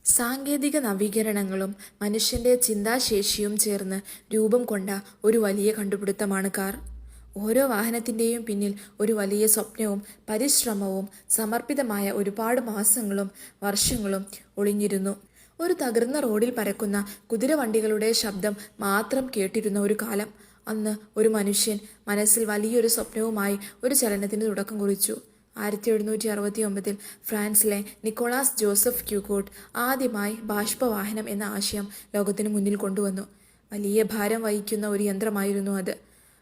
സാങ്കേതിക നവീകരണങ്ങളും മനുഷ്യന്റെ ചിന്താശേഷിയും ചേർന്ന് രൂപം കൊണ്ട ഒരു വലിയ കണ്ടുപിടുത്തമാണ് കാർ. ഓരോ വാഹനത്തിന്റെയും പിന്നിൽ ഒരു വലിയ സ്വപ്നവും പരിശ്രമവും സമർപ്പിതമായ ഒരുപാട് മാസങ്ങളും വർഷങ്ങളും ഒളിഞ്ഞിരുന്നു. ഒരു തകർന്ന റോഡിൽ പരക്കുന്ന കുതിരവണ്ടികളുടെ ശബ്ദം മാത്രം കേട്ടിരുന്ന ഒരു കാലം. അന്ന് ഒരു മനുഷ്യൻ മനസ്സിൽ വലിയൊരു സ്വപ്നവുമായി ഒരു ചലനത്തിന് തുടക്കം കുറിച്ചു. 1769 ഫ്രാൻസിലെ നിക്കോളാസ് ജോസഫ് ക്യൂക്കോട്ട് ആദ്യമായി ബാഷ്പവാഹനം എന്ന ആശയം ലോകത്തിനു മുന്നിൽ കൊണ്ടുവന്നു. വലിയ ഭാരം വഹിക്കുന്ന ഒരു യന്ത്രമായിരുന്നു അത്.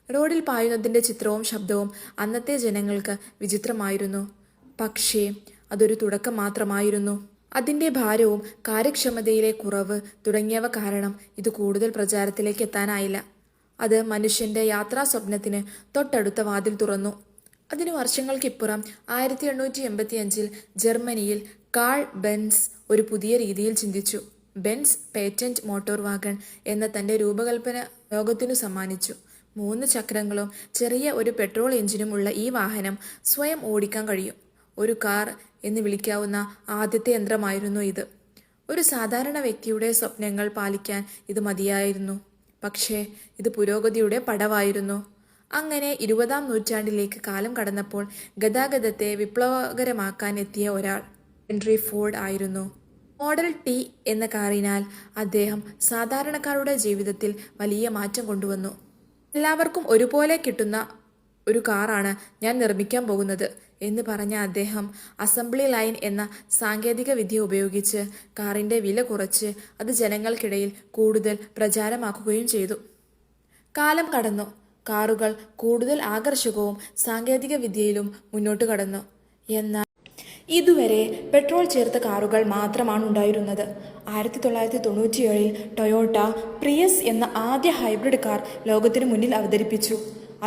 റോഡിൽ പായുന്നതിൻ്റെ ചിത്രവും ശബ്ദവും അന്നത്തെ ജനങ്ങൾക്ക് വിചിത്രമായിരുന്നു. പക്ഷേ അതൊരു തുടക്കം മാത്രമായിരുന്നു. അതിൻ്റെ ഭാരവും കാര്യക്ഷമതയിലെ കുറവ് തുടങ്ങിയവ കാരണം ഇത് കൂടുതൽ പ്രചാരത്തിലേക്ക് എത്താനായില്ല. അത് മനുഷ്യന്റെ യാത്രാ സ്വപ്നത്തിന് തൊട്ടടുത്ത വാതിൽ തുറന്നു. അതിന് വർഷങ്ങൾക്കിപ്പുറം 1885 ജർമ്മനിയിൽ കാൾ ബെൻസ് ഒരു പുതിയ രീതിയിൽ ചിന്തിച്ചു. ബെൻസ് പേറ്റന്റ് മോട്ടോർ വാഗൺ എന്ന തൻ്റെ രൂപകൽപ്പന ലോകത്തിനു സമ്മാനിച്ചു. 3 ചക്രങ്ങളും ചെറിയ ഒരു പെട്രോൾ എഞ്ചിനും ഉള്ള ഈ വാഹനം സ്വയം ഓടിക്കാൻ കഴിയും. ഒരു കാർ എന്ന് വിളിക്കാവുന്ന ആദ്യത്തെ യന്ത്രമായിരുന്നു ഇത്. ഒരു സാധാരണ വ്യക്തിയുടെ സ്വപ്നങ്ങൾ പാലിക്കാൻ ഇത് മതിയായിരുന്നു. പക്ഷേ ഇത് പുരോഗതിയുടെ പടവായിരുന്നു. അങ്ങനെ 20-ാം നൂറ്റാണ്ടിലേക്ക് കാലം കടന്നപ്പോൾ ഗതാഗതത്തെ വിപ്ലവകരമാക്കാൻ എത്തിയ ഒരാൾ ഹെൻറി ഫോർഡ് ആയിരുന്നു. മോഡൽ ടി എന്ന കാറിനാൽ അദ്ദേഹം സാധാരണക്കാരുടെ ജീവിതത്തിൽ വലിയ മാറ്റം കൊണ്ടുവന്നു. എല്ലാവർക്കും ഒരുപോലെ കിട്ടുന്ന ഒരു കാറാണ് ഞാൻ നിർമ്മിക്കാൻ പോകുന്നത് എന്ന് പറഞ്ഞ അദ്ദേഹം അസംബ്ലി ലൈൻ എന്ന സാങ്കേതിക വിദ്യ ഉപയോഗിച്ച് കാറിൻ്റെ വില കുറച്ച് അത് ജനങ്ങൾക്കിടയിൽ കൂടുതൽ പ്രചാരമാക്കുകയും ചെയ്തു. കാലം കടന്നു. കാറുകൾ കൂടുതൽ ആകർഷകവും സാങ്കേതിക വിദ്യയിലും മുന്നോട്ട് കടന്നു. എന്നാൽ ഇതുവരെ പെട്രോൾ ചേർത്ത കാറുകൾ മാത്രമാണ് ഉണ്ടായിരുന്നത്. 1997 ടൊയോട്ട പ്രിയസ് എന്ന ആദ്യ ഹൈബ്രിഡ് കാർ ലോകത്തിനു മുന്നിൽ അവതരിപ്പിച്ചു.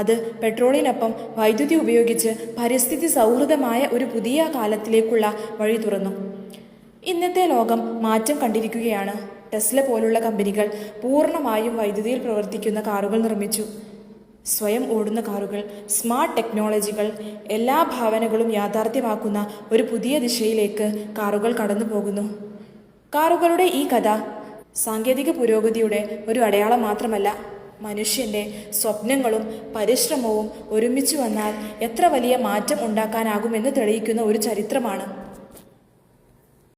അത് പെട്രോളിനൊപ്പം വൈദ്യുതി ഉപയോഗിച്ച് പരിസ്ഥിതി സൗഹൃദമായ ഒരു പുതിയ കാലത്തിലേക്കുള്ള വഴി തുറന്നു. ഇന്നത്തെ ലോകം മാറ്റം കണ്ടിരിക്കുകയാണ്. ടെസ്ല പോലുള്ള കമ്പനികൾ പൂർണ്ണമായും വൈദ്യുതിയിൽ പ്രവർത്തിക്കുന്ന കാറുകൾ നിർമ്മിച്ചു. സ്വയം ഓടുന്ന കാറുകൾ, സ്മാർട്ട് ടെക്നോളജികൾ, എല്ലാ ഭാവനകളും യാഥാർത്ഥ്യമാക്കുന്ന ഒരു പുതിയ ദിശയിലേക്ക് കാറുകൾ കടന്നു പോകുന്നു. കാറുകളുടെ ഈ കഥ സാങ്കേതിക പുരോഗതിയുടെ ഒരു അടയാളം മാത്രമല്ല, മനുഷ്യന്റെ സ്വപ്നങ്ങളും പരിശ്രമവും ഒരുമിച്ച് വന്നാൽ എത്ര വലിയ മാറ്റം ഉണ്ടാക്കാനാകുമെന്ന് തെളിയിക്കുന്ന ഒരു ചരിത്രമാണ്.